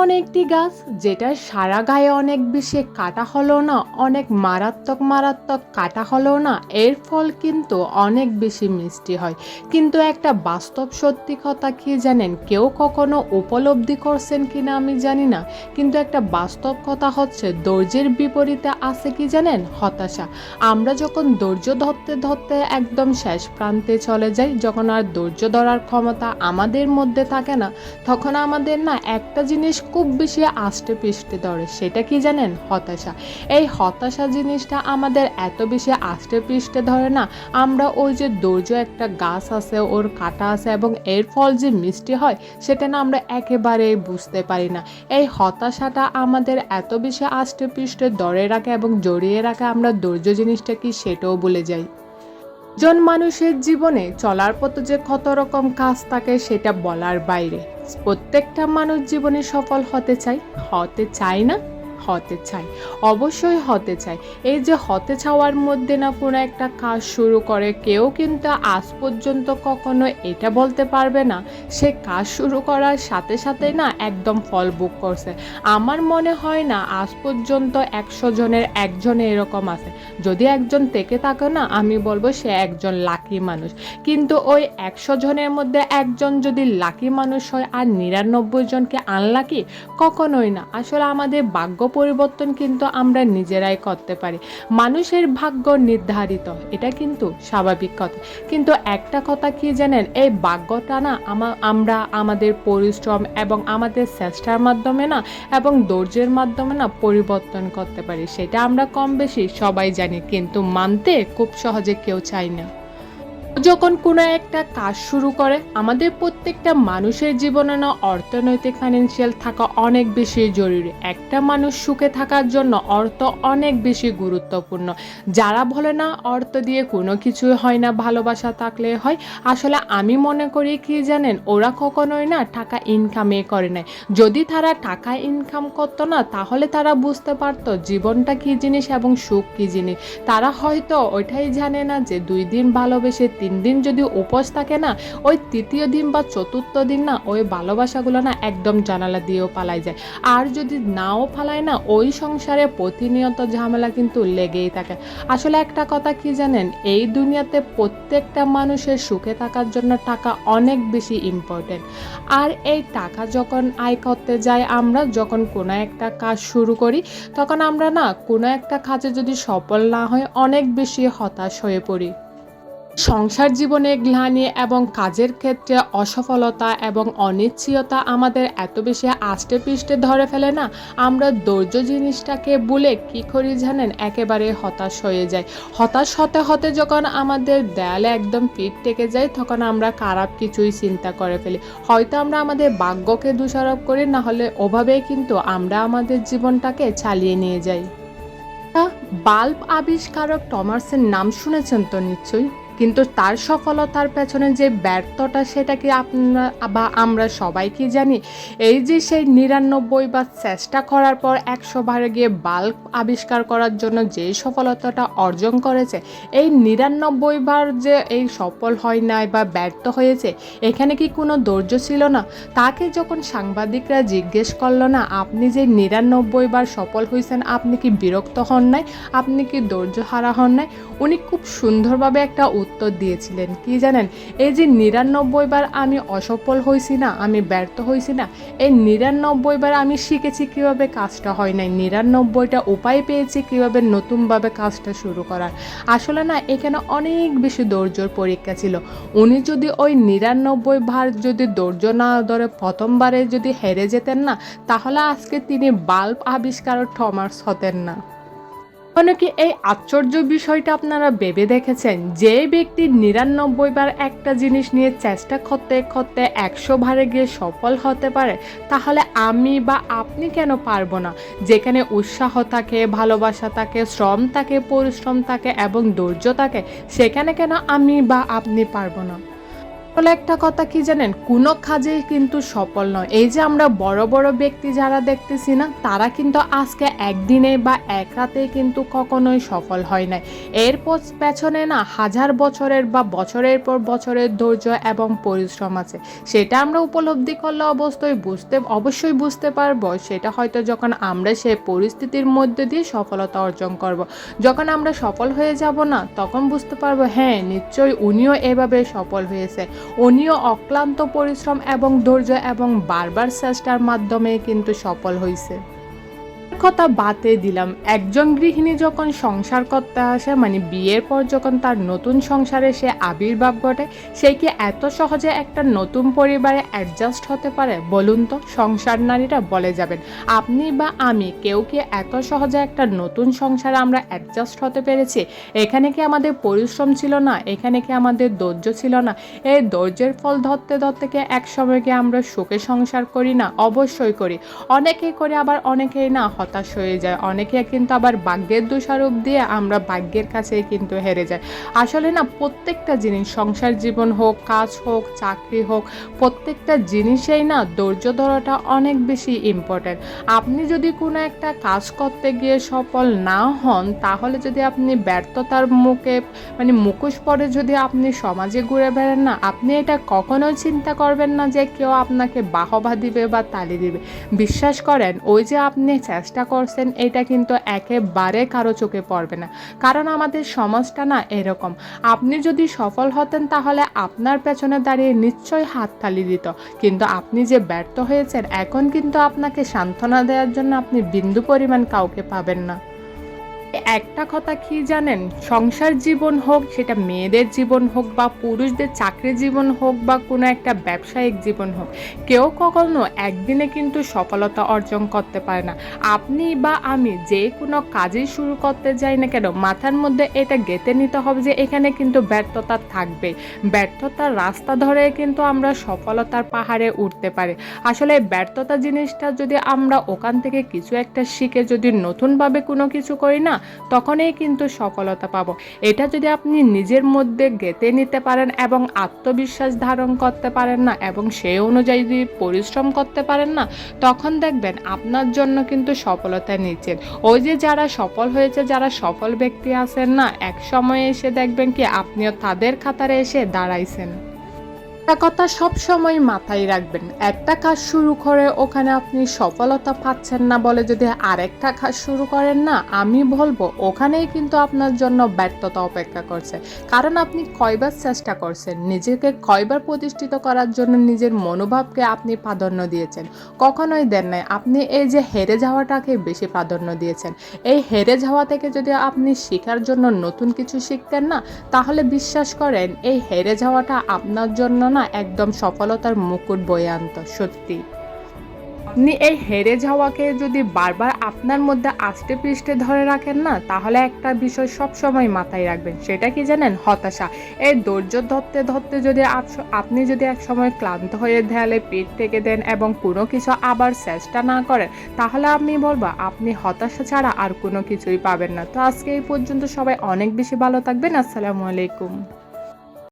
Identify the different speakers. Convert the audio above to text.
Speaker 1: এমন একটি গাছ যেটা সারা গায়ে অনেক বেশি কাটা হলেও না, অনেক মারাত্মক মারাত্মক কাটা হলেও না, এর ফল কিন্তু অনেক বেশি মিষ্টি হয়। কিন্তু একটা বাস্তব সত্যি কথা কি জানেন, কেউ কখনো উপলব্ধি করছেন কিনা আমি জানি না, কিন্তু একটা বাস্তব কথা হচ্ছে ধৈর্যের বিপরীতে আছে কি জানেন, হতাশা। আমরা যখন ধৈর্য ধরতে ধরতে একদম শেষ প্রান্তে চলে যাই, যখন আর ধৈর্য ধরার ক্ষমতা আমাদের মধ্যে থাকে না, তখন আমাদের না একটা জিনিস খুব বেশি আষ্টে পৃষ্ঠে ধরে, সেটা কি জানেন, হতাশা। এই হতাশা জিনিসটা আমাদের এত বেশি আষ্টে পৃষ্ঠে ধরে না, আমরা ওই যে ধৈর্য একটা গাছ আছে, ওর কাটা আছে এবং এর ফল যে মিষ্টি হয় সেটা না আমরা একেবারেই বুঝতে পারি না। এই হতাশাটা আমাদের এত বেশি আষ্টে পৃষ্ঠে ধরে রাখে এবং জড়িয়ে রাখে, আমরা ধৈর্য জিনিসটা কি সেটাও ভুলে যাই। একজন মানুষের জীবনে চলার পথে যে কত রকম কাজ থাকে সেটা বলার বাইরে। প্রত্যেকটা মানুষ জীবনে সফল হতে চায় না, হতে চায়, অবশ্যই হতে চায়। এই যে হতে চাওয়ার মধ্যে না কোনো একটা কাজ শুরু করে, কেউ কিন্তু আজ পর্যন্ত কখনো এটা বলতে পারবে না সে কাজ শুরু করার সাথে সাথে না একদম ফল ভোগ করছে। আমার মনে হয় না আজ পর্যন্ত 100 জনের একজন এরকম আছে। যদি একজন থেকে থাকে না, আমি বলবো সে একজন লাকি মানুষ। কিন্তু ওই 100 জনের মধ্যে একজন যদি লাকি মানুষ হয় আর 99 জনকে আনলাকি, কখনোই না। আসলে আমাদের ভাগ্য পরিবর্তন কিন্তু আমরা নিজেরাই করতে পারি। মানুষের ভাগ্য নির্ধারিত, এটা কিন্তু স্বাভাবিক কথা। কিন্তু একটা কথা কি জানেন, এই ভাগ্যটা না আমরা আমাদের পরিশ্রম এবং আমাদের চেষ্টার মাধ্যমে না এবং ধৈর্যের মাধ্যমে না পরিবর্তন করতে পারি। সেটা আমরা কম বেশি সবাই জানি, কিন্তু মানতে খুব সহজে কেউ চায় না। যখন কোনো একটা কাজ শুরু করে, আমাদের প্রত্যেকটা মানুষের জীবনে না অর্থনৈতিক ফাইন্যান্সিয়াল থাকা অনেক বেশি জরুরি। একটা মানুষ সুখে থাকার জন্য অর্থ অনেক বেশি গুরুত্বপূর্ণ। যারা বলে না অর্থ দিয়ে কোনো কিছুই হয় না, ভালোবাসা থাকলে হয়, আসলে আমি মনে করি কি জানেন, ওরা কখনোই না টাকা ইনকামই করে নাই। যদি তারা টাকা ইনকাম করতো না, তাহলে তারা বুঝতে পারতো জীবনটা কী জিনিস এবং সুখ কী জিনিস। তারা হয়তো ওইটাই জানে না যে 2 দিন ভালোবেসে 3 দিন যদি উপোস থাকে না, ওই তৃতীয় দিন বা চতুর্থ দিন না ওই ভালোবাসাগুলো না একদম জানালা দিয়েও পালাই যায়। আর যদি নাও পালায় না, ওই সংসারে প্রতিনিয়ত ঝামেলা কিন্তু লেগেই থাকে। আসলে একটা কথা কি জানেন, এই দুনিয়াতে প্রত্যেকটা মানুষের সুখে থাকার জন্য টাকা অনেক বেশি ইম্পর্টেন্ট। আর এই টাকা যখন আয় করতে যাই, আমরা যখন কোনো একটা কাজ শুরু করি, তখন আমরা না কোনো একটা কাজে যদি সফল না হয় অনেক বেশি হতাশ হয়ে পড়ি। সংসার জীবনে গ্লানি এবং কাজের ক্ষেত্রে অসফলতা এবং অনিশ্চয়তা আমাদের এত বেশি আষ্টে পৃষ্ঠে ধরে ফেলে না, আমরা ধৈর্য জিনিসটাকে ভুলে কী করি জানেন, একেবারে হতাশ হয়ে যায়। হতাশ হতে হতে যখন আমাদের দেয়ালে একদম পিঠ টেকে যায়, তখন আমরা খারাপ কিছুই চিন্তা করে ফেলি। হয়তো আমরা আমাদের ভাগ্যকে দোষারোপ করি, না হলে ওভাবেই কিন্তু আমরা আমাদের জীবনটাকে চালিয়ে নিয়ে যাই। বাল্ব আবিষ্কারক টমাসের নাম শুনেছেন তো নিশ্চয়ই, কিন্তু তার সফলতার পেছনে যে ব্যর্থতা সেটা কি আপনারা বা আমরা সবাই কি জানি? এই যে সেই 99 বার চেষ্টা করার পর 100 বারে গিয়ে বাল্ব আবিষ্কার করার জন্য যে সফলতাটা অর্জন করেছে, এই 99 বার যে এই সফল হয় নাই বা ব্যর্থ হয়েছে, এখানে কি কোনো ধৈর্য ছিল না? তাকে যখন সাংবাদিকরা জিজ্ঞেস করলো না, আপনি যে 99 বার সফল হয়েছেন, আপনি কি বিরক্ত হন নাই, আপনি কি ধৈর্য হারা হন নাই, উনি খুব সুন্দরভাবে একটা উত্তর দিয়েছিলেন কি জানেন, এই যে 99 বার আমি অসফল হয়েছি না, আমি ব্যর্থ হয়েছি না, এই 99 বার আমি শিখেছি কিভাবে কাজটা হয় নাই, 99টা উপায় পেয়েছি কিভাবে নতুনভাবে কাজটা শুরু করার। আসলে না এখানে অনেক বেশি ধৈর্যর পরীক্ষা ছিল। উনি যদি ওই 99 বার যদি ধৈর্য না ধরে প্রথমবারে যদি হেরে যেতেন না, তাহলে আজকে তিনি বাল্ব আবিষ্কারক টমাস হতেন না। কি এই আশ্চর্য বিষয়টা আপনারা ভেবে দেখেছেন, যে ব্যক্তি 99 বার একটা জিনিস নিয়ে চেষ্টা করতে করতে 100 বারে গিয়ে সফল হতে পারে, তাহলে আমি বা আপনি কেন পারবো না? যেখানে উৎসাহ থাকে, ভালোবাসা থাকে, শ্রম থাকে, পরিশ্রম থাকে এবং ধৈর্য থাকে, সেখানে কেন আমি বা আপনি পারবো না? আসলে একটা কথা কি জানেন, কোনো কাজেই কিন্তু সফল নয়। এই যে আমরা বড় বড় ব্যক্তি যারা দেখতেছি না, তারা কিন্তু আজকে একদিনে বা এক রাতেই কিন্তু কখনোই সফল হয় নাই। এর পেছনে না হাজার বছরের বা বছরের পর বছরের ধৈর্য এবং পরিশ্রম আছে। সেটা আমরা উপলব্ধি করলে অবশ্যই বুঝতে পারবো। সেটা হয়তো যখন আমরা সেই পরিস্থিতির মধ্যে দিয়ে সফলতা অর্জন করব। যখন আমরা সফল হয়ে যাব না, তখন বুঝতে পারবো হ্যাঁ নিশ্চয়ই উনিও এভাবে সফল হয়েছে। উনিও অক্লান্ত পরিশ্রম এবং ধৈর্য এবং বারবার চেষ্টার মাধ্যমে কিন্তু সফল হয়েছে। কথা বাদে দিলাম, একজন গৃহিণী যখন সংসার করতে আসে, মানে বিয়ের পর যখন তার নতুন সংসারে সে আবির্ভাব ঘটে, সে কি এত সহজে একটা নতুন পরিবারে অ্যাডজাস্ট হতে পারে বলুন তো? সংসার নারীরা বলে যাবেন, আপনি বা আমি কেউ কি এত সহজে একটা নতুন সংসারে আমরা অ্যাডজাস্ট হতে পেরেছি? এখানে কি আমাদের পরিশ্রম ছিল না? এখানে কি আমাদের ধৈর্য ছিল না? এই ধৈর্যের ফল ধরতে ধরতে কি এক সময় কি আমরা সুখে সংসার করি না? অবশ্যই করি। অনেকেই করে, আবার অনেকেই না হতাশ হয়ে যায়। অনেকে কিন্তু আবার ভাগ্যের দোষারোপ দিয়ে আমরা ভাগ্যের কাছেই কিন্তু হেরে যাই। আসলে না প্রত্যেকটা জিনিস, সংসার জীবন হোক, কাজ হোক, চাকরি হোক, প্রত্যেকটা জিনিসেই না ধৈর্য ধরাটা অনেক বেশি ইম্পর্ট্যান্ট। আপনি যদি কোনো একটা কাজ করতে গিয়ে সফল না হন, তাহলে যদি আপনি ব্যর্থতার মুখোশ পরে যদি আপনি সমাজে ঘুরে বেড়ান না, আপনি এটা কখনোই চিন্তা করবেন না যে কেউ আপনাকে বাহবা দিবে বা তালি দিবে। বিশ্বাস করেন, ওই যে আপনি চেষ্টা করছেন, এটা কিন্তু একেবারে কারো চোখে পড়বে না। কারণ আমাদের সমাজটা না এরকম। আপনি যদি সফল হতেন, তাহলে আপনার পেছনে দাঁড়িয়ে নিশ্চয়ই হাততালি দিত। কিন্তু আপনি যে ব্যর্থ হয়েছেন, এখন কিন্তু আপনাকে সান্ত্বনা দেওয়ার জন্য আপনি বিন্দু পরিমাণ কাউকে পাবেন না। একটা কথা কি জানেন, সংসার জীবন হোক, সেটা মেয়েদের জীবন হোক বা পুরুষদের চাকরি জীবন হোক বা কোনো একটা ব্যবসায়িক জীবন হোক, কেউ কখনো একদিনে কিন্তু সফলতা অর্জন করতে পারে না। আপনি বা আমি যে কোনো কাজই শুরু করতে যাই না কেন, মাথার মধ্যে এটা গেঁথে নিতে হবে যে এখানে কিন্তু ব্যর্থতা থাকবে। ব্যর্থতার রাস্তা ধরে কিন্তু আমরা সফলতার পাহাড়ে উঠতে পারি। আসলে ব্যর্থতা জিনিসটা যদি আমরা ওখান থেকে কিছু একটা শিখে যদি নতুনভাবে কোনো কিছু করি না, তখনই কিন্তু সফলতা পাবো। এটা যদি আপনি নিজের মধ্যে গেঁথে নিতে পারেন এবং আত্মবিশ্বাস ধারণ করতে পারেন না, এবং সেই অনুযায়ী যদি পরিশ্রম করতে পারেন না, তখন দেখবেন আপনার জন্য কিন্তু সফলতা নিচ্ছেন। ওই যে যারা সফল হয়েছে, যারা সফল ব্যক্তি আছেন না, এক সময় এসে দেখবেন কি আপনিও তাদের কাতারে এসে দাঁড়াইছেন। একটা কথা সব সময় মাথায় রাখবেন, একটা কাজ শুরু করে ওখানে আপনি সফলতা পাচ্ছেন না বলে যদি আরেকটা কাজ শুরু করেন না, আমি বলবো ওখানেই কিন্তু আপনার জন্য ব্যর্থতা অপেক্ষা করছে। কারণ আপনি কয়বার চেষ্টা করছেন, নিজেকে কয়বার প্রতিষ্ঠিত করার জন্য নিজের মনোভাবকে আপনি প্রাধান্য দিয়েছেন? কখনোই দেন নাই। আপনি এই যে হেরে যাওয়াটাকে বেশি প্রাধান্য দিয়েছেন। এই হেরে যাওয়া থেকে যদি আপনি শেখার জন্য নতুন কিছু শিখতেন না, তাহলে বিশ্বাস করেন এই হেরে যাওয়াটা আপনার জন্য না একদম সফলতার মুকুট বয়ে আনতো। সত্যি আপনি এই হেরে যাওয়াকে যদি বারবার আপনার মধ্যে আষ্টে পৃষ্ঠে ধরে রাখেন না, তাহলে একটা বিষয় সব সময় মাথায় রাখবেন, সেটা কি জানেন? হতাশা। এই ধৈর্য ধরতে ধরতে যদি আপনি যদি এক সময় ক্লান্ত হয়ে দেয়ালে পিঠ থেকে দেন এবং কোনো কিছু আবার চেষ্টা না করেন, তাহলে আমি বলবো আপনি হতাশা ছাড়া আর কোনো কিছুই পাবেন না। তো আজকে এই পর্যন্ত, সবাই অনেক বেশি ভালো থাকবেন। আসসালামু আলাইকুম।